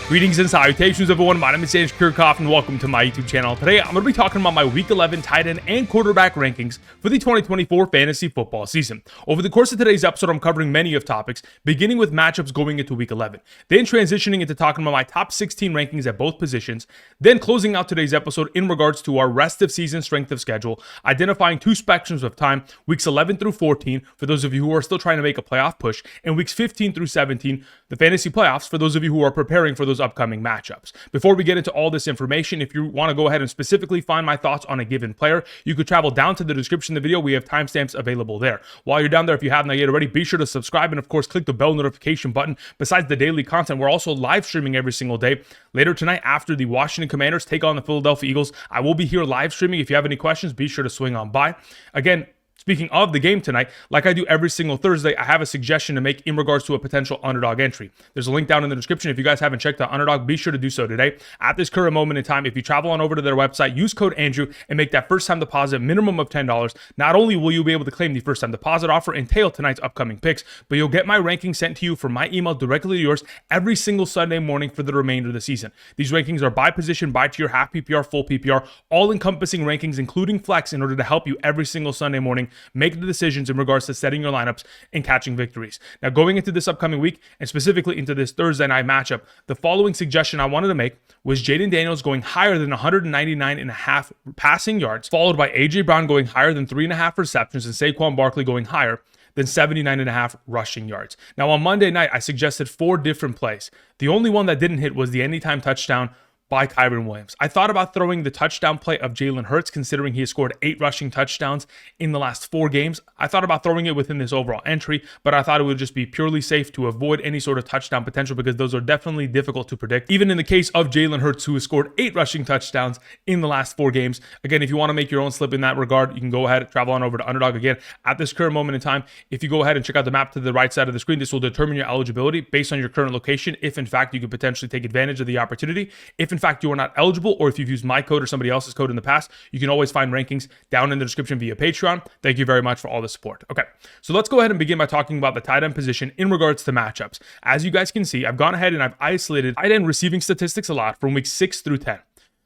Greetings and salutations, everyone. My name is Kirchhoff, and welcome to my YouTube channel. Today, I'm going to be talking about my Week 11 tight end and quarterback rankings for the 2024 fantasy football season. Over the course of today's episode, I'm covering many of topics, beginning with matchups going into Week 11, then transitioning into talking about my top 16 rankings at both positions, then closing out today's episode in regards to our rest of season strength of schedule, identifying two spectrums of time, weeks 11 through 14, for those of you who are still trying to make a playoff push, and weeks 15 through 17, the fantasy playoffs, for those of you who are preparing for those upcoming matchups. Before we get into all this information, if you want to go ahead and specifically find my thoughts on a given player, you could travel down to the description of the video. We have timestamps available there. While you're down there, if you haven't yet already, be sure to subscribe and of course click the bell notification button. Besides the daily content, we're also live streaming every single day. Later tonight, after the Washington Commanders take on the Philadelphia Eagles, I will be here live streaming. If you have any questions, be sure to swing on by. Again, speaking of the game tonight, like I do every single Thursday, I have a suggestion to make in regards to a potential underdog entry. There's a link down in the description. If you guys haven't checked out Underdog, be sure to do so today. At this current moment in time, if you travel on over to their website, use code Andrew and make that first time deposit minimum of $10. Not only will you be able to claim the first time deposit offer and tail tonight's upcoming picks, but you'll get my rankings sent to you from my email directly to yours every single Sunday morning for the remainder of the season. These rankings are by position, by tier, half PPR, full PPR, all encompassing rankings, including flex, in order to help you every single Sunday morning make the decisions in regards to setting your lineups and catching victories. Now, going into this upcoming week and specifically into this Thursday night matchup, the following suggestion I wanted to make was Jayden Daniels going higher than 199.5 passing yards, followed by AJ Brown going higher than 3.5 receptions, and Saquon Barkley going higher than 79.5 rushing yards. Now, on Monday night, I suggested 4 different plays. The only one that didn't hit was the anytime touchdown by Kyren Williams. I thought about throwing the touchdown play of Jalen Hurts, considering he has scored 8 rushing touchdowns in the last 4 games. I thought about throwing it within this overall entry, but I thought it would just be purely safe to avoid any sort of touchdown potential because those are definitely difficult to predict. Even in the case of Jalen Hurts, who has scored 8 rushing touchdowns in the last 4 games. Again, if you want to make your own slip in that regard, you can go ahead and travel on over to Underdog. Again, at this current moment in time, if you go ahead and check out the map to the right side of the screen, this will determine your eligibility based on your current location. If in fact you could potentially take advantage of the opportunity. If in fact you are not eligible, or if you've used my code or somebody else's code in the past, you can always find rankings down in the description via Patreon. Thank you very much for all the support. Okay, so let's go ahead and begin by talking about the tight end position in regards to matchups. As you guys can see, I've gone ahead and I've isolated tight end receiving statistics a lot from week 6 through 10.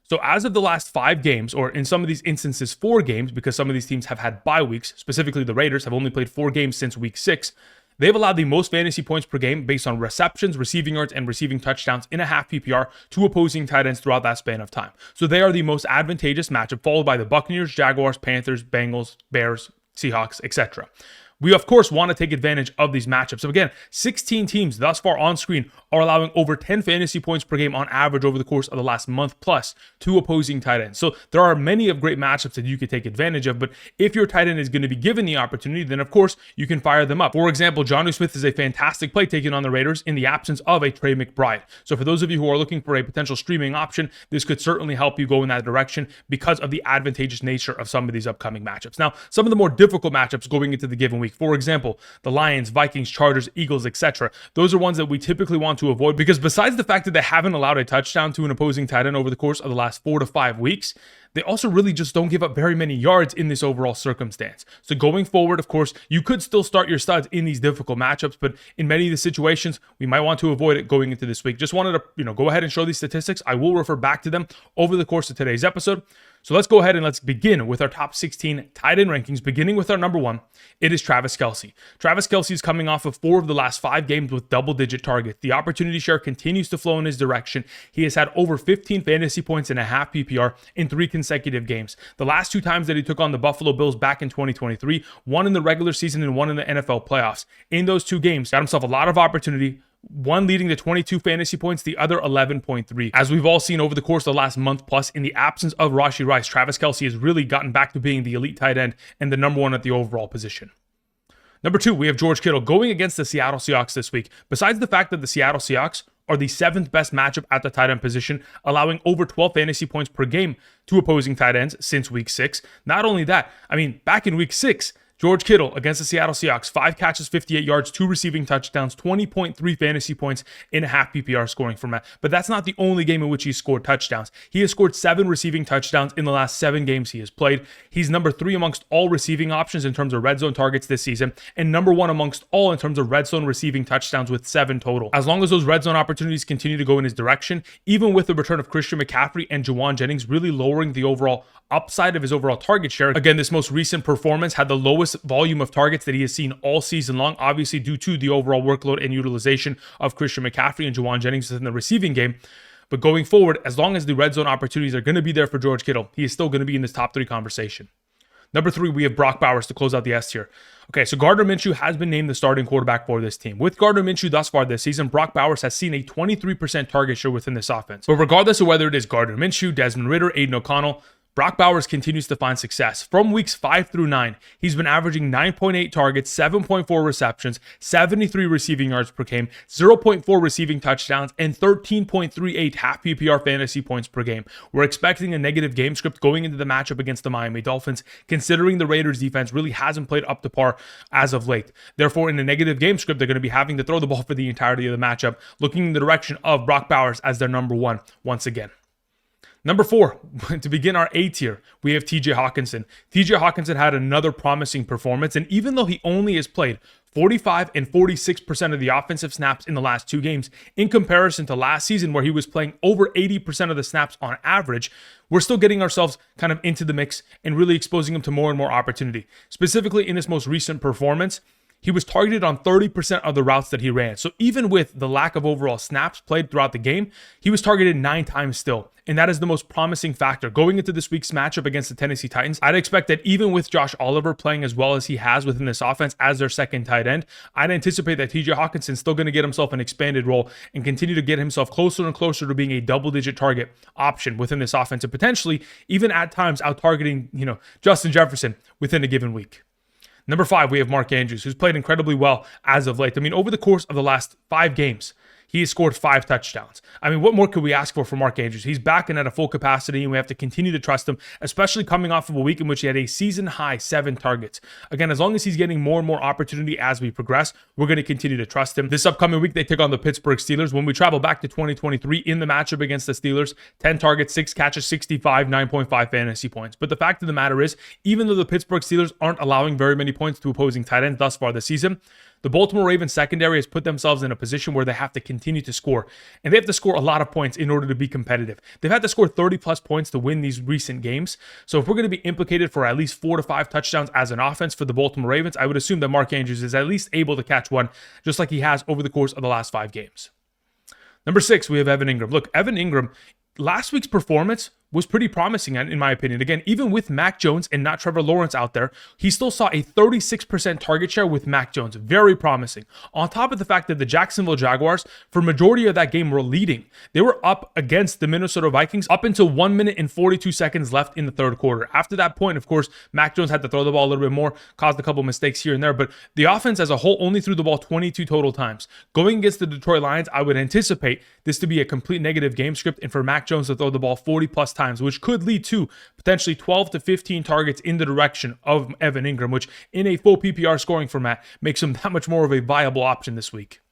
So as of the last 5 games, or in some of these instances 4 games, because some of these teams have had bye weeks, specifically the Raiders have only played 4 games since week 6, they've allowed the most fantasy points per game based on receptions, receiving yards, and receiving touchdowns in a half PPR to opposing tight ends throughout that span of time. So they are the most advantageous matchup, followed by the Buccaneers, Jaguars, Panthers, Bengals, Bears, Seahawks, etc. We, of course, want to take advantage of these matchups. So again, 16 teams thus far on screen are allowing over 10 fantasy points per game on average over the course of the last month plus to opposing tight ends. So there are many of great matchups that you could take advantage of, but if your tight end is going to be given the opportunity, then of course you can fire them up. For example, Jonnu Smith is a fantastic play taking on the Raiders in the absence of a Trey McBride. So for those of you who are looking for a potential streaming option, this could certainly help you go in that direction because of the advantageous nature of some of these upcoming matchups. Now, some of the more difficult matchups going into the given week, for example, the Lions, Vikings, Chargers, Eagles, etc. Those are ones that we typically want to avoid because besides the fact that they haven't allowed a touchdown to an opposing tight end over the course of the last 4 to 5 weeks, they also really just don't give up very many yards in this overall circumstance. So going forward, of course, you could still start your studs in these difficult matchups, but in many of the situations, we might want to avoid it going into this week. Just wanted to, go ahead and show these statistics. I will refer back to them over the course of today's episode. So let's go ahead and let's begin with our top 16 tight end rankings, beginning with our number 1. It is Travis Kelce. Travis Kelce is coming off of 4 of the last 5 games with double-digit targets. The opportunity share continues to flow in his direction. He has had over 15 fantasy points and a half PPR in 3 consecutive games. The last 2 times that he took on the Buffalo Bills back in 2023, one in the regular season and one in the NFL playoffs. In those 2 games, got himself a lot of opportunity, one leading to 22 fantasy points, the other 11.3. As we've all seen over the course of the last month plus, in the absence of Rashee Rice, Travis Kelce has really gotten back to being the elite tight end and the number 1 at the overall position. Number 2, we have George Kittle going against the Seattle Seahawks this week. Besides the fact that the Seattle Seahawks are the 7th best matchup at the tight end position, allowing over 12 fantasy points per game to opposing tight ends since week 6. Not only that, back in week 6, George Kittle against the Seattle Seahawks, 5 catches, 58 yards, 2 receiving touchdowns, 20.3 fantasy points in a half PPR scoring format. But that's not the only game in which he scored touchdowns. He has scored 7 receiving touchdowns in the last 7 games he has played. He's number 3 amongst all receiving options in terms of red zone targets this season, and number 1 amongst all in terms of red zone receiving touchdowns with 7 total. As long as those red zone opportunities continue to go in his direction, even with the return of Christian McCaffrey and Juwan Jennings really lowering the overall upside of his overall target share. Again, this most recent performance had the lowest volume of targets that he has seen all season long, obviously due to the overall workload and utilization of Christian McCaffrey and Juwan Jennings within the receiving game. But going forward, as long as the red zone opportunities are going to be there for George Kittle, he is still going to be in this top 3 conversation. Number 3, we have Brock Bowers to close out the S tier. Okay, so Gardner Minshew has been named the starting quarterback for this team. With Gardner Minshew thus far this season, Brock Bowers has seen a 23% target share within this offense. But regardless of whether it is Gardner Minshew, Desmond Ridder, Aiden O'Connell, Brock Bowers continues to find success. From weeks 5 through 9, he's been averaging 9.8 targets, 7.4 receptions, 73 receiving yards per game, 0.4 receiving touchdowns, and 13.38 half PPR fantasy points per game. We're expecting a negative game script going into the matchup against the Miami Dolphins, considering the Raiders defense really hasn't played up to par as of late. Therefore, in a negative game script, they're going to be having to throw the ball for the entirety of the matchup, looking in the direction of Brock Bowers as their number 1 once again. Number 4, to begin our A tier, we have TJ Hockenson. TJ Hockenson had another promising performance, and even though he only has played 45 and 46% of the offensive snaps in the last 2 games, in comparison to last season where he was playing over 80% of the snaps on average, we're still getting ourselves kind of into the mix and really exposing him to more and more opportunity. Specifically in this most recent performance, he was targeted on 30% of the routes that he ran. So even with the lack of overall snaps played throughout the game, he was targeted 9 times still. And that is the most promising factor. Going into this week's matchup against the Tennessee Titans, I'd expect that even with Josh Oliver playing as well as he has within this offense as their second tight end, I'd anticipate that TJ Hawkinson's still going to get himself an expanded role and continue to get himself closer and closer to being a double-digit target option within this offense, and potentially even at times out-targeting, Justin Jefferson within a given week. Number 5, we have Mark Andrews, who's played incredibly well as of late. Over the course of the last 5 games, he has scored 5 touchdowns. What more could we ask for Mark Andrews? He's back and at a full capacity, and we have to continue to trust him, especially coming off of a week in which he had a season-high 7 targets. Again, as long as he's getting more and more opportunity as we progress, we're going to continue to trust him. This upcoming week, they take on the Pittsburgh Steelers. When we travel back to 2023 in the matchup against the Steelers, 10 targets, 6 catches, 65, 9.5 fantasy points. But the fact of the matter is, even though the Pittsburgh Steelers aren't allowing very many points to opposing tight ends thus far this season, the Baltimore Ravens secondary has put themselves in a position where they have to continue to score. And they have to score a lot of points in order to be competitive. They've had to score 30 plus points to win these recent games. So if we're going to be implicated for at least 4 to 5 touchdowns as an offense for the Baltimore Ravens, I would assume that Mark Andrews is at least able to catch one, just like he has over the course of the last 5 games. Number 6, we have Evan Engram. Look, Evan Engram, last week's performance was pretty promising in my opinion. Again, even with Mac Jones and not Trevor Lawrence out there, he still saw a 36% target share with Mac Jones. Very promising. On top of the fact that the Jacksonville Jaguars, for majority of that game, were leading. They were up against the Minnesota Vikings up until 1 minute and 42 seconds left in the third quarter. After that point, of course, Mac Jones had to throw the ball a little bit more, caused a couple mistakes here and there, but the offense as a whole only threw the ball 22 total times. Going against the Detroit Lions, I would anticipate this to be a complete negative game script and for Mac Jones to throw the ball 40 plus times, which could lead to potentially 12 to 15 targets in the direction of Evan Engram, which in a full PPR scoring format makes him that much more of a viable option this week.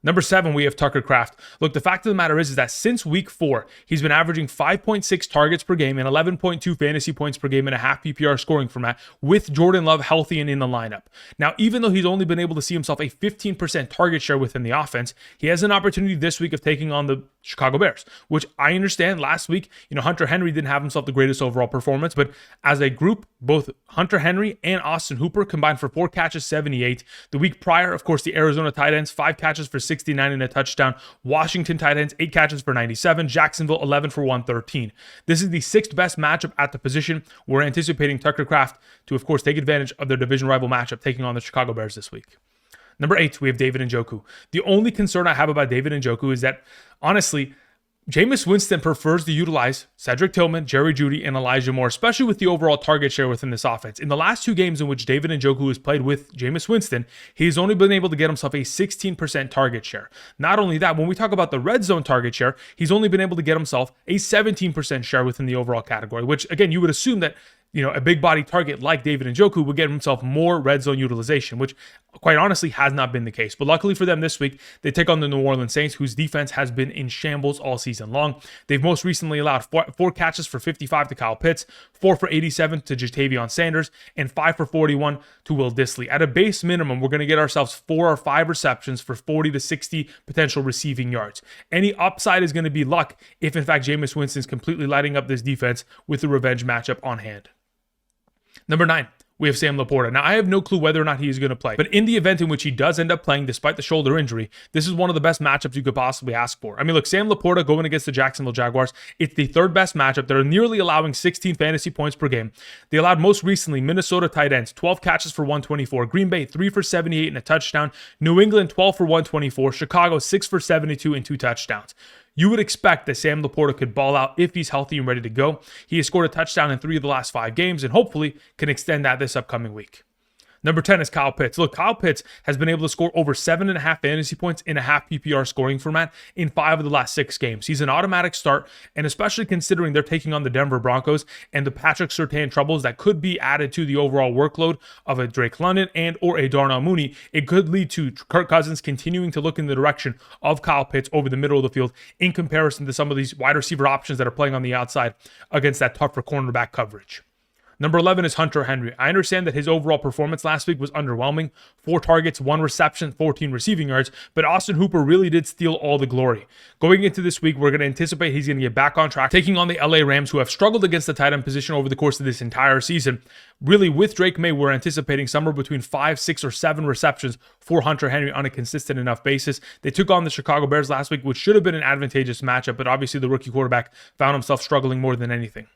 Number 7, we have Tucker Kraft. Look, the fact of the matter is that since week 4, he's been averaging 5.6 targets per game and 11.2 fantasy points per game in a half PPR scoring format with Jordan Love healthy and in the lineup. Now, even though he's only been able to see himself a 15% target share within the offense, he has an opportunity this week of taking on the Chicago Bears, which I understand last week, Hunter Henry didn't have himself the greatest overall performance, but as a group, both Hunter Henry and Austin Hooper combined for 4 catches, 78. The week prior, of course, the Arizona tight ends, 5 catches for 69 and a touchdown. Washington tight ends, 8 catches for 97. Jacksonville, 11 for 113. This is the 6th best matchup at the position. We're anticipating Tucker Kraft to, of course, take advantage of their division rival matchup, taking on the Chicago Bears this week. Number 8, we have David Njoku. The only concern I have about David Njoku is that, honestly, Jameis Winston prefers to utilize Cedric Tillman, Jerry Jeudy, and Elijah Moore, especially with the overall target share within this offense. In the last 2 games in which David Njoku has played with Jameis Winston, he's only been able to get himself a 16% target share. Not only that, when we talk about the red zone target share, he's only been able to get himself a 17% share within the overall category, which, again, you would assume that a big body target like David Njoku would get himself more red zone utilization, which quite honestly has not been the case. But luckily for them this week, they take on the New Orleans Saints, whose defense has been in shambles all season long. They've most recently allowed four catches for 55 to Kyle Pitts, 4 for 87 to Jatavion Sanders, and 5 for 41 to Will Dissly. At a base minimum, we're going to get ourselves 4 or 5 receptions for 40 to 60 potential receiving yards. Any upside is going to be luck if, in fact, Jameis Winston is completely lighting up this defense with the revenge matchup on hand. Number 9, we have Sam LaPorta. Now, I have no clue whether or not he is going to play, but in the event in which he does end up playing despite the shoulder injury, this is one of the best matchups you could possibly ask for. I mean, look, Sam LaPorta going against the Jacksonville Jaguars, it's the third best matchup. They're nearly allowing 16 fantasy points per game. They allowed most recently Minnesota tight ends, 12 catches for 124, Green Bay 3 for 78 and a touchdown, New England 12 for 124, Chicago 6 for 72 and 2 touchdowns. You would expect that Sam LaPorta could ball out if he's healthy and ready to go. He has scored a touchdown in 3 of the last 5 games and hopefully can extend that this upcoming week. Number 10 is Kyle Pitts. Look, Kyle Pitts has been able to score over 7.5 fantasy points in a half PPR scoring format in 5 of the last 6 games. He's an automatic start, and especially considering they're taking on the Denver Broncos and the Patrick Surtain troubles that could be added to the overall workload of a Drake London and or a Darnell Mooney, it could lead to Kirk Cousins continuing to look in the direction of Kyle Pitts over the middle of the field in comparison to some of these wide receiver options that are playing on the outside against that tougher cornerback coverage. Number 11 is Hunter Henry. I understand that his overall performance last week was underwhelming. 4 targets, 1 reception, 14 receiving yards, but Austin Hooper really did steal all the glory. Going into this week, we're going to anticipate he's going to get back on track, taking on the LA Rams, who have struggled against the tight end position over the course of this entire season. Really, with Drake May, we're anticipating somewhere between 5, 6, or 7 receptions for Hunter Henry on a consistent enough basis. They took on the Chicago Bears last week, which should have been an advantageous matchup, but obviously the rookie quarterback found himself struggling more than anything.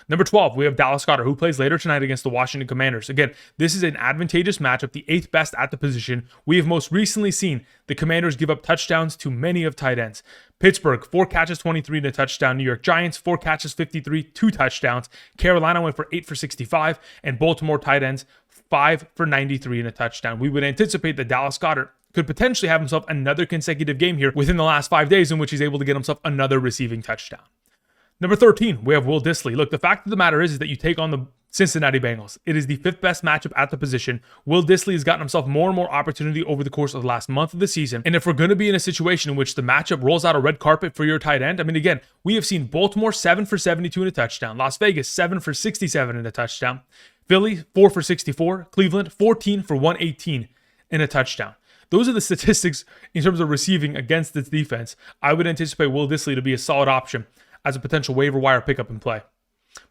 Number 12, we have Dallas Goedert, who plays later tonight against the Washington Commanders. Again, this is an advantageous matchup, the 8th best at the position. We have most recently seen the Commanders give up touchdowns to many of tight ends. Pittsburgh, 4 catches, 23 and a touchdown. New York Giants, 4 catches, 53, 2 touchdowns. Carolina went for 8 for 65. And Baltimore tight ends, 5 for 93 and a touchdown. We would anticipate that Dallas Goedert could potentially have himself another consecutive game here within the last 5 days in which he's able to get himself another receiving touchdown. Number 13, we have Will Dissly. Look, the fact of the matter is that you take on the Cincinnati Bengals. It is the 5th best matchup at the position. Will Dissly has gotten himself more and more opportunity over the course of the last month of the season. And if we're going to be in a situation in which the matchup rolls out a red carpet for your tight end, I mean, again, we have seen Baltimore 7 for 72 and a touchdown. Las Vegas 7 for 67 and a touchdown. Philly 4 for 64. Cleveland 14 for 118 and a touchdown. Those are the statistics in terms of receiving against this defense. I would anticipate Will Dissly to be a solid option as a potential waiver wire pickup and play.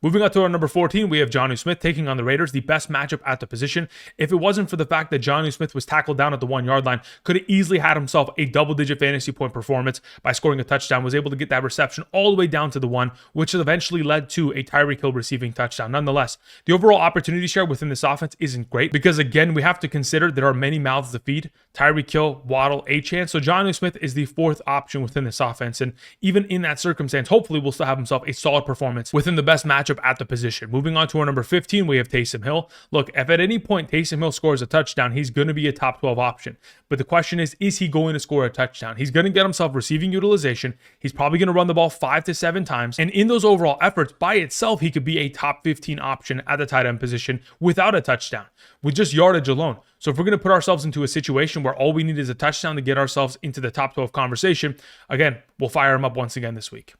Moving on to our number 14, we have Jonnu Smith taking on the Raiders, the best matchup at the position. If it wasn't for the fact that Jonnu Smith was tackled down at the 1-yard line, could have easily had himself a double-digit fantasy point performance by scoring a touchdown, was able to get that reception all the way down to the 1, which eventually led to a Tyreek Hill receiving touchdown. Nonetheless, the overall opportunity share within this offense isn't great because, again, we have to consider there are many mouths to feed. Tyreek Hill, Waddle, Achane. So Jonnu Smith is the 4th option within this offense. And even in that circumstance, hopefully we'll still have himself a solid performance within the best matchup at the position. Moving on to our number 15, we have Taysom Hill. Look, if at any point Taysom Hill scores a touchdown, he's going to be a top 12 option. But the question is he going to score a touchdown? He's going to get himself receiving utilization. He's probably going to run the ball 5 to 7 times. And in those overall efforts, by itself, he could be a top 15 option at the tight end position without a touchdown, with just yardage alone. So if we're going to put ourselves into a situation where all we need is a touchdown to get ourselves into the top 12 conversation, again, we'll fire him up once again this week.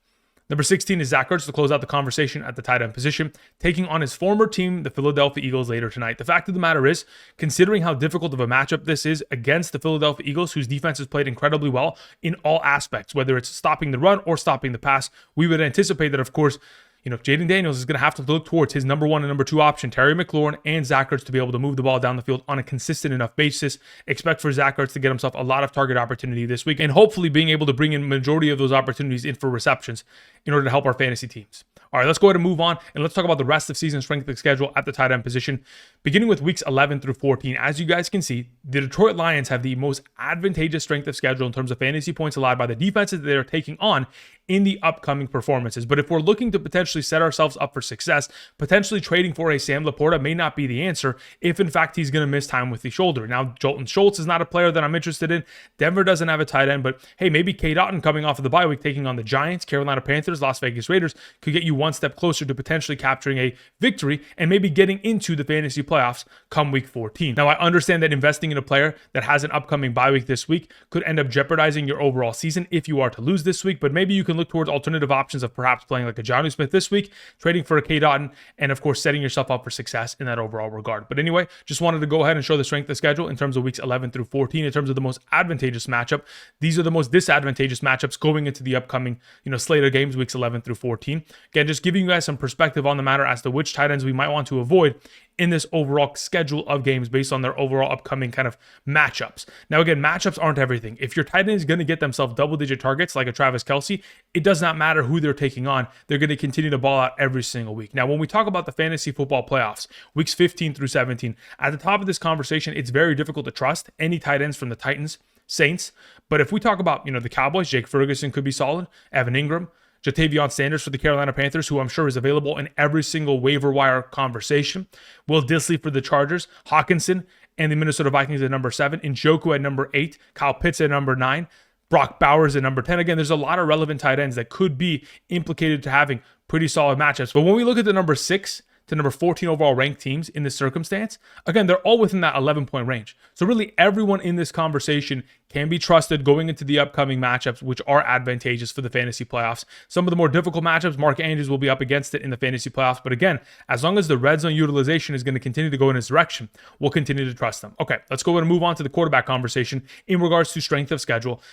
Number 16 is Zach Ertz to close out the conversation at the tight end position, taking on his former team, the Philadelphia Eagles, later tonight. The fact of the matter is, considering how difficult of a matchup this is against the Philadelphia Eagles, whose defense has played incredibly well in all aspects, whether it's stopping the run or stopping the pass, we would anticipate that, of course, Jayden Daniels is going to have to look towards his number 1 and number 2 option, Terry McLaurin and Zach Ertz, to be able to move the ball down the field on a consistent enough basis. Expect for Zach Ertz to get himself a lot of target opportunity this week and hopefully being able to bring in majority of those opportunities in for receptions in order to help our fantasy teams. All right, let's go ahead and move on, and let's talk about the rest of season strength of schedule at the tight end position. Beginning with weeks 11 through 14, as you guys can see, the Detroit Lions have the most advantageous strength of schedule in terms of fantasy points allowed by the defenses that they're taking on in the upcoming performances. But if we're looking to potentially set ourselves up for success, potentially trading for a Sam LaPorta may not be the answer if, in fact, he's going to miss time with the shoulder. Now, Jolton Schultz is not a player that I'm interested in. Denver doesn't have a tight end, but hey, maybe Cade Otton coming off of the bye week taking on the Giants, Carolina Panthers, Las Vegas Raiders could get you one step closer to potentially capturing a victory and maybe getting into the fantasy playoffs come week 14. Now, I understand that investing in a player that has an upcoming bye week this week could end up jeopardizing your overall season if you are to lose this week, but maybe you can look towards alternative options of perhaps playing like a Jonnu Smith this week, trading for a K. Dotton, and of course, setting yourself up for success in that overall regard. But anyway, just wanted to go ahead and show the strength of schedule in terms of weeks 11 through 14 in terms of the most advantageous matchup. These are the most disadvantageous matchups going into the upcoming, slate of games, weeks 11 through 14. Again, just giving you guys some perspective on the matter as to which tight ends we might want to avoid in this overall schedule of games based on their overall upcoming kind of matchups. Now, again, matchups aren't everything. If your tight end is going to get themselves double-digit targets like a Travis Kelce, it does not matter who they're taking on. They're going to continue to ball out every single week. Now, when we talk about the fantasy football playoffs, weeks 15 through 17, at the top of this conversation, it's very difficult to trust any tight ends from the Titans, Saints. But if we talk about, the Cowboys, Jake Ferguson could be solid, Evan Engram, Jatavion Sanders for the Carolina Panthers, who I'm sure is available in every single waiver wire conversation. Will Dissly for the Chargers, Hockenson and the Minnesota Vikings at number 7, Njoku at number 8, Kyle Pitts at number 9, Brock Bowers at number 10. Again, there's a lot of relevant tight ends that could be implicated to having pretty solid matchups. But when we look at the number 6 to number 14 overall ranked teams in this circumstance, again, they're all within that 11-point range. So really everyone in this conversation can be trusted going into the upcoming matchups, which are advantageous for the fantasy playoffs. Some of the more difficult matchups, Mark Andrews will be up against it in the fantasy playoffs. But again, as long as the red zone utilization is going to continue to go in his direction, we'll continue to trust them. Okay, let's go ahead and move on to the quarterback conversation in regards to strength of schedule.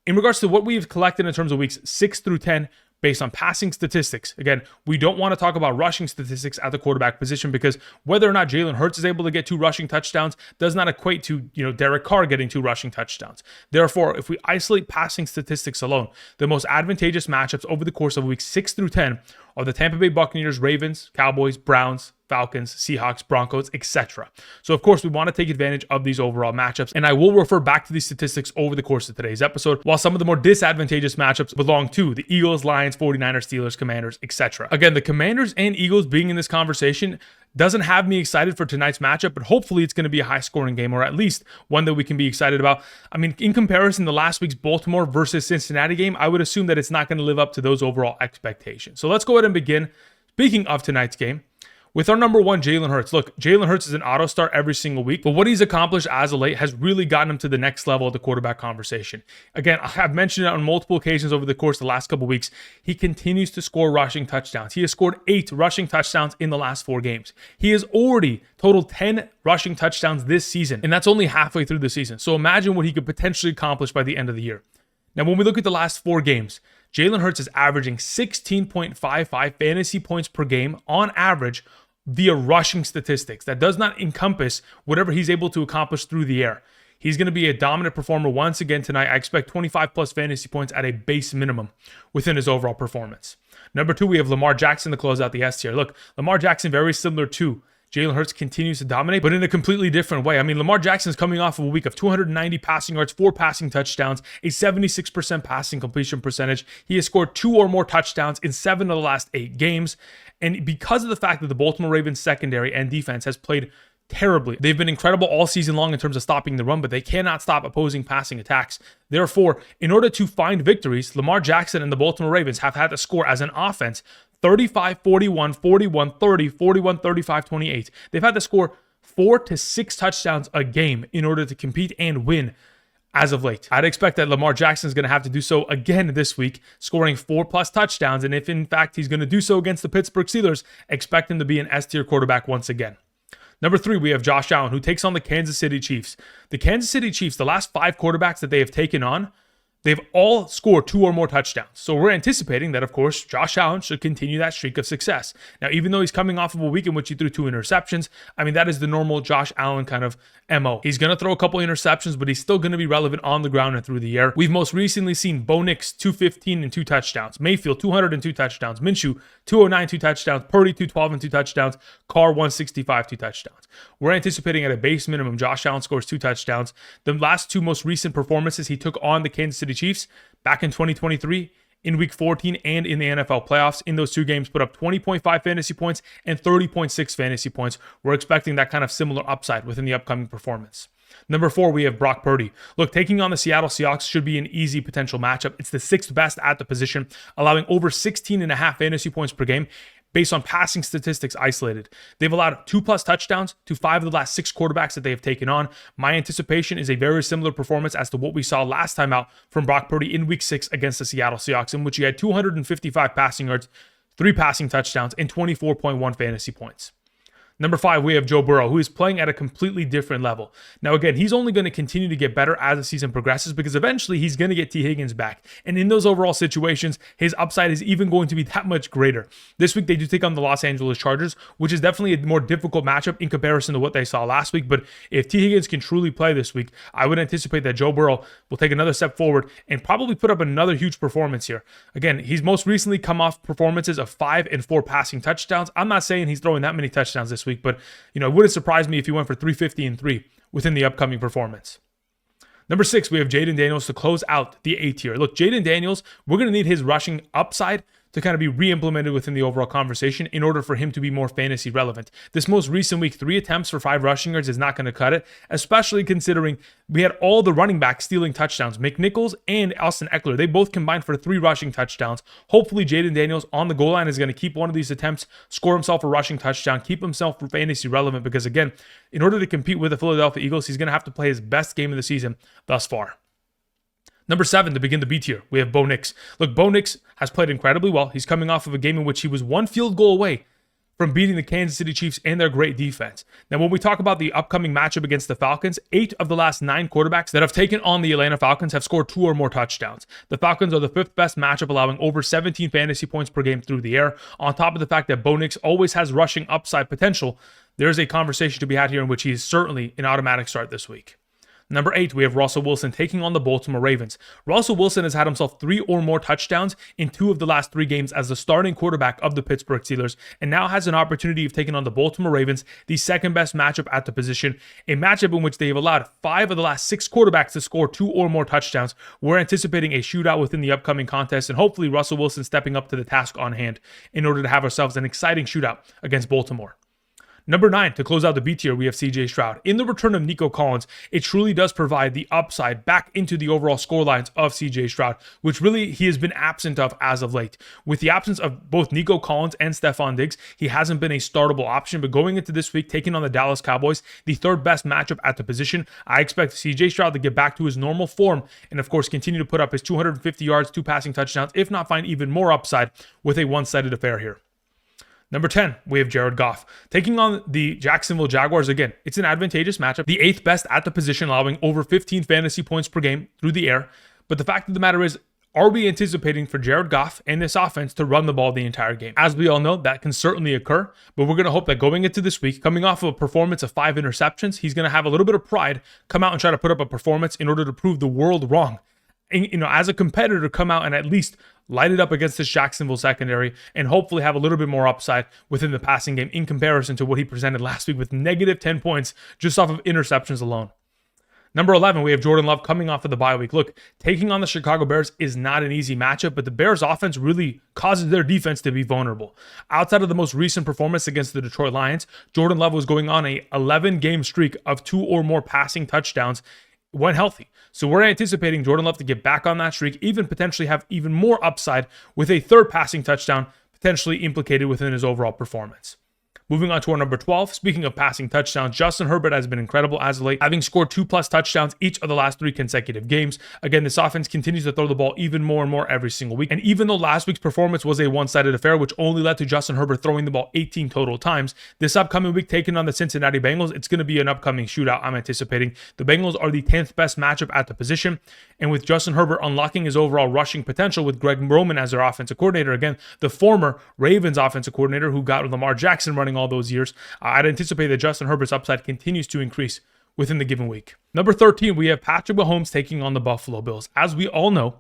In regards to what we've collected in terms of weeks 6 through 10, based on passing statistics. Again, we don't want to talk about rushing statistics at the quarterback position because whether or not Jalen Hurts is able to get 2 rushing touchdowns does not equate to, Derek Carr getting 2 rushing touchdowns. Therefore, if we isolate passing statistics alone, the most advantageous matchups over the course of weeks 6 through 10 are the Tampa Bay Buccaneers, Ravens, Cowboys, Browns, Falcons, Seahawks, Broncos, etc. So, of course, we want to take advantage of these overall matchups, and I will refer back to these statistics over the course of today's episode, while some of the more disadvantageous matchups belong to the Eagles, Lions, 49ers, Steelers, Commanders, etc. Again, the Commanders and Eagles being in this conversation doesn't have me excited for tonight's matchup, but hopefully it's going to be a high-scoring game, or at least one that we can be excited about. I mean, in comparison to last week's Baltimore versus Cincinnati game, I would assume that it's not going to live up to those overall expectations. So let's go ahead and begin. Speaking of tonight's game, with our number 1, Jalen Hurts. Look, Jalen Hurts is an auto start every single week, but what he's accomplished as of late has really gotten him to the next level of the quarterback conversation. Again, I've mentioned it on multiple occasions over the course of the last couple weeks. He continues to score rushing touchdowns. He has scored 8 rushing touchdowns in the last 4 games. He has already totaled 10 rushing touchdowns this season, and that's only halfway through the season. So imagine what he could potentially accomplish by the end of the year. Now, when we look at the last 4 games, Jalen Hurts is averaging 16.55 fantasy points per game on average via rushing statistics. That does not encompass whatever he's able to accomplish through the air. He's going to be a dominant performer once again tonight. I expect 25 plus fantasy points at a base minimum within his overall performance. Number 2, we have Lamar Jackson to close out the S tier. Look, Lamar Jackson, very similar to Jalen Hurts, continues to dominate, but in a completely different way. I mean, Lamar Jackson is coming off of a week of 290 passing yards, 4 passing touchdowns, a 76% passing completion percentage. He has scored 2 or more touchdowns in 7 of the last 8 games. And because of the fact that the Baltimore Ravens secondary and defense has played terribly, they've been incredible all season long in terms of stopping the run, but they cannot stop opposing passing attacks. Therefore, in order to find victories, Lamar Jackson and the Baltimore Ravens have had to score as an offense 35, 41, 41, 30, 41, 35, 28. They've had to score 4 to 6 touchdowns a game in order to compete and win as of late. I'd expect that Lamar Jackson is going to have to do so again this week, scoring 4+ touchdowns. And if in fact he's going to do so against the Pittsburgh Steelers, expect him to be an S-tier quarterback once again. Number 3, we have Josh Allen, who takes on the Kansas City Chiefs. The Kansas City Chiefs, the last 5 quarterbacks that they have taken on, they've all scored 2 or more touchdowns. So we're anticipating that, of course, Josh Allen should continue that streak of success. Now, even though he's coming off of a week in which he threw 2 interceptions, I mean, that is the normal Josh Allen kind of MO. He's going to throw a couple interceptions, but he's still going to be relevant on the ground and through the air. We've most recently seen Bo Nix, 215 and 2 touchdowns. Mayfield, 202 touchdowns. Minshew, 209, 2 touchdowns. Purdy, 212 and 2 touchdowns. Carr, 165, 2 touchdowns. We're anticipating at a base minimum, Josh Allen scores 2 touchdowns. The last 2 most recent performances he took on the Kansas City Chiefs back in 2023, in week 14 and in the NFL playoffs. In those 2 games, put up 20.5 fantasy points and 30.6 fantasy points. We're expecting that kind of similar upside within the upcoming performance. Number 4, we have Brock Purdy. Look, taking on the Seattle Seahawks should be an easy potential matchup. It's the 6th best at the position, allowing over 16.5 fantasy points per game based on passing statistics isolated. They've allowed 2+ touchdowns to 5 of the last 6 quarterbacks that they have taken on. My anticipation is a very similar performance as to what we saw last time out from Brock Purdy in Week 6 against the Seattle Seahawks, in which he had 255 passing yards, 3 passing touchdowns, and 24.1 fantasy points. Number 5, we have Joe Burrow, who is playing at a completely different level. Now, again, he's only going to continue to get better as the season progresses because eventually he's going to get T. Higgins back. And in those overall situations, his upside is even going to be that much greater. This week, they do take on the Los Angeles Chargers, which is definitely a more difficult matchup in comparison to what they saw last week. But if T. Higgins can truly play this week, I would anticipate that Joe Burrow will take another step forward and probably put up another huge performance here. Again, he's most recently come off performances of 5 and 4 passing touchdowns. I'm not saying he's throwing that many touchdowns this week, but it wouldn't surprise me if he went for 350 and 3 within the upcoming performance. Number 6, we have Jayden Daniels to close out the A tier. Look, Jayden Daniels, we're going to need his rushing upside to kind of be re-implemented within the overall conversation in order for him to be more fantasy relevant. This most recent week, 3 attempts for 5 rushing yards is not going to cut it, especially considering we had all the running backs stealing touchdowns. McNichols and Austin Eckler, they both combined for 3 rushing touchdowns. Hopefully, Jayden Daniels on the goal line is going to keep one of these attempts, score himself a rushing touchdown, keep himself fantasy relevant because, again, in order to compete with the Philadelphia Eagles, he's going to have to play his best game of the season thus far. Number 7, to begin the B tier, we have Bo Nix. Look, Bo Nix has played incredibly well. He's coming off of a game in which he was 1 field goal away from beating the Kansas City Chiefs and their great defense. Now, when we talk about the upcoming matchup against the Falcons, 8 of the last 9 quarterbacks that have taken on the Atlanta Falcons have scored 2 or more touchdowns. The Falcons are the 5th best matchup, allowing over 17 fantasy points per game through the air. On top of the fact that Bo Nix always has rushing upside potential, there's a conversation to be had here in which he is certainly an automatic start this week. Number 8, we have Russell Wilson taking on the Baltimore Ravens. Russell Wilson has had himself 3 or more touchdowns in 2 of the last 3 games as the starting quarterback of the Pittsburgh Steelers, and now has an opportunity of taking on the Baltimore Ravens, the 2nd best matchup at the position, a matchup in which they have allowed 5 of the last 6 quarterbacks to score 2 or more touchdowns. We're anticipating a shootout within the upcoming contest, and hopefully Russell Wilson stepping up to the task on hand in order to have ourselves an exciting shootout against Baltimore. Number 9, to close out the B tier, we have CJ Stroud. In the return of Nico Collins, it truly does provide the upside back into the overall score lines of CJ Stroud, which really he has been absent of as of late. With the absence of both Nico Collins and Stephon Diggs, he hasn't been a startable option, but going into this week, taking on the Dallas Cowboys, the 3rd best matchup at the position, I expect CJ Stroud to get back to his normal form and, of course, continue to put up his 250 yards, 2 passing touchdowns, if not find even more upside with a one-sided affair here. Number 10, we have Jared Goff. Taking on the Jacksonville Jaguars, again, it's an advantageous matchup. The 8th best at the position, allowing over 15 fantasy points per game through the air. But the fact of the matter is, are we anticipating for Jared Goff and this offense to run the ball the entire game? As we all know, that can certainly occur, but we're going to hope that going into this week, coming off of a performance of 5 interceptions, he's going to have a little bit of pride, come out and try to put up a performance in order to prove the world wrong. And, as a competitor, come out and at least light it up against this Jacksonville secondary and hopefully have a little bit more upside within the passing game in comparison to what he presented last week with negative 10 points just off of interceptions alone. Number 11, we have Jordan Love coming off of the bye week. Look, taking on the Chicago Bears is not an easy matchup, but the Bears offense really causes their defense to be vulnerable. Outside of the most recent performance against the Detroit Lions, Jordan Love was going on a 11-game streak of 2 or more passing touchdowns when healthy. So we're anticipating Jordan Love to get back on that streak, even potentially have even more upside with a 3rd passing touchdown potentially implicated within his overall performance. Moving on to our number 12, speaking of passing touchdowns, Justin Herbert has been incredible as of late, having scored 2+ touchdowns each of the last 3 consecutive games. Again, this offense continues to throw the ball even more and more every single week. And even though last week's performance was a one-sided affair, which only led to Justin Herbert throwing the ball 18 total times, this upcoming week taking on the Cincinnati Bengals, it's going to be an upcoming shootout, I'm anticipating. The Bengals are the 10th best matchup at the position, and with Justin Herbert unlocking his overall rushing potential with Greg Roman as their offensive coordinator, again, the former Ravens offensive coordinator who got Lamar Jackson running all those years, I'd anticipate that Justin Herbert's upside continues to increase within the given week. Number 13, we have Patrick Mahomes taking on the Buffalo Bills. As we all know,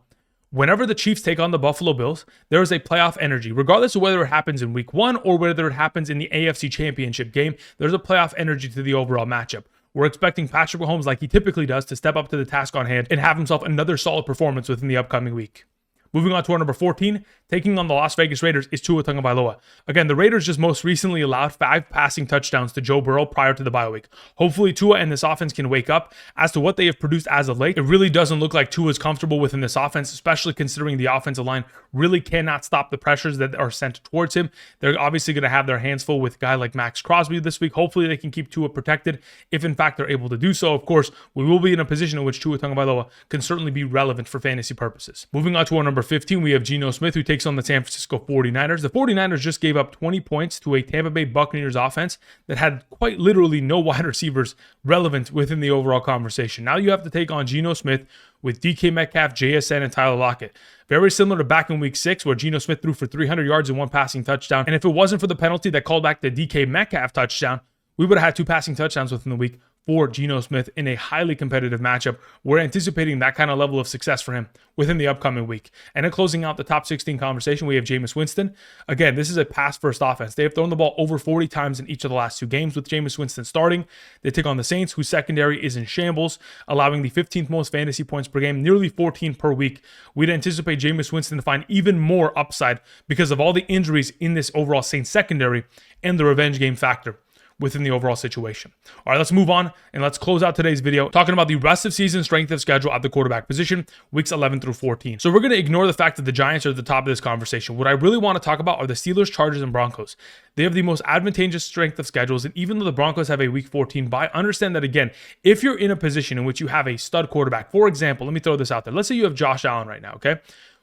whenever the Chiefs take on the Buffalo Bills, there is a playoff energy. Regardless of whether it happens in week 1 or whether it happens in the AFC Championship game, there's a playoff energy to the overall matchup. We're expecting Patrick Mahomes, like he typically does, to step up to the task on hand and have himself another solid performance within the upcoming week. Moving on to our number 14, taking on the Las Vegas Raiders is Tua Tagovailoa. Again, the Raiders just most recently allowed 5 passing touchdowns to Joe Burrow prior to the bye week. Hopefully, Tua and this offense can wake up. As to what they have produced as of late, it really doesn't look like Tua is comfortable within this offense, especially considering the offensive line really cannot stop the pressures that are sent towards him. They're obviously going to have their hands full with a guy like Max Crosby this week. Hopefully, they can keep Tua protected if, in fact, they're able to do so. Of course, we will be in a position in which Tua Tagovailoa can certainly be relevant for fantasy purposes. Moving on to our number 15, we have Geno Smith, who takes on the San Francisco 49ers. The 49ers just gave up 20 points to a Tampa Bay Buccaneers offense that had quite literally no wide receivers relevant within the overall conversation. Now you have to take on Geno Smith with DK Metcalf, JSN, and Tyler Lockett. Very similar to back in week 6, where Geno Smith threw for 300 yards and 1 passing touchdown. And if it wasn't for the penalty that called back the DK Metcalf touchdown, we would have had 2 passing touchdowns within the week for Geno Smith in a highly competitive matchup. We're anticipating that kind of level of success for him within the upcoming week. And in closing out the top 16 conversation, we have Jameis Winston. Again, this is a pass-first offense. They have thrown the ball over 40 times in each of the last 2 games with Jameis Winston starting. They take on the Saints, whose secondary is in shambles, allowing the 15th most fantasy points per game, nearly 14 per week. We'd anticipate Jameis Winston to find even more upside because of all the injuries in this overall Saints secondary and the revenge game factor within the overall situation. All right, let's move on and let's close out today's video talking about the rest of season strength of schedule at the quarterback position, weeks 11 through 14. So we're going to ignore the fact that the Giants are at the top of this conversation. What I really want to talk about are the Steelers, Chargers, and Broncos. They have the most advantageous strength of schedules, and even though the Broncos have a week 14 bye, understand that, again, if you're in a position in which you have a stud quarterback, for example, let me throw this out there. Let's say you have Josh Allen right now, okay?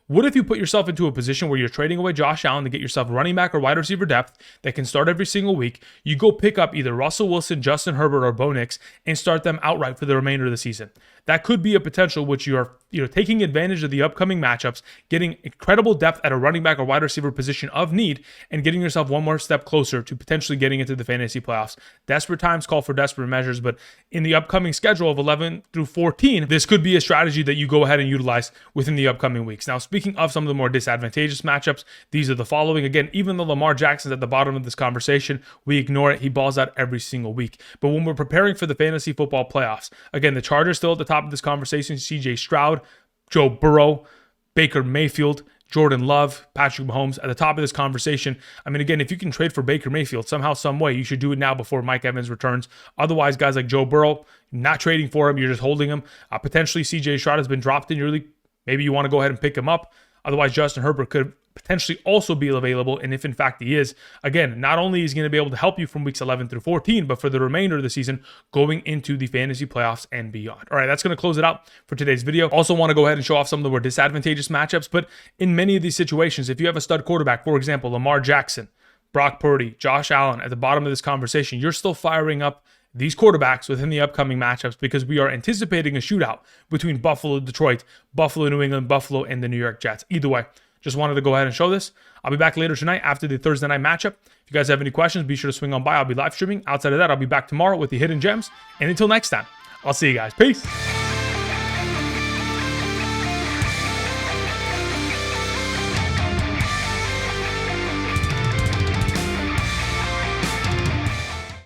What if you put yourself into a position where you're trading away Josh Allen to get yourself running back or wide receiver depth that can start every single week? You go pick up either Russell Wilson, Justin Herbert, or Bo Nix and start them outright for the remainder of the season. That could be a potential which you are taking advantage of the upcoming matchups, getting incredible depth at a running back or wide receiver position of need, and getting yourself one more step closer to potentially getting into the fantasy playoffs. Desperate times call for desperate measures, but in the upcoming schedule of 11 through 14, this could be a strategy that you go ahead and utilize within the upcoming weeks. Now, speaking of some of the more disadvantageous matchups, these are the following. Again, even though Lamar Jackson's at the bottom of this conversation, we ignore it. He balls out every single week. But when we're preparing for the fantasy football playoffs, again, the Chargers still at the top of this conversation, CJ Stroud, Joe Burrow, Baker Mayfield, Jordan Love, Patrick Mahomes at the top of this conversation. I mean, again, if you can trade for Baker Mayfield somehow, some way, you should do it now before Mike Evans returns. Otherwise, guys like Joe Burrow, not trading for him, you're just holding him. Potentially, CJ Stroud has been dropped in your league. Maybe you want to go ahead and pick him up. Otherwise, Justin Herbert could potentially also be available. And if in fact he is, again, not only is he going to be able to help you from weeks 11 through 14, but for the remainder of the season going into the fantasy playoffs and beyond. All right, that's going to close it out for today's video. Also want to go ahead and show off some of the more disadvantageous matchups. But in many of these situations, if you have a stud quarterback, for example, Lamar Jackson, Brock Purdy, Josh Allen at the bottom of this conversation, you're still firing up these quarterbacks within the upcoming matchups because we are anticipating a shootout between Buffalo, Detroit, Buffalo, New England, Buffalo, and the New York Jets. Either way, just wanted to go ahead and show this. I'll be back later tonight after the Thursday night matchup. If you guys have any questions, be sure to swing on by. I'll be live streaming. Outside of that, I'll be back tomorrow with the hidden gems. And until next time, I'll see you guys. Peace.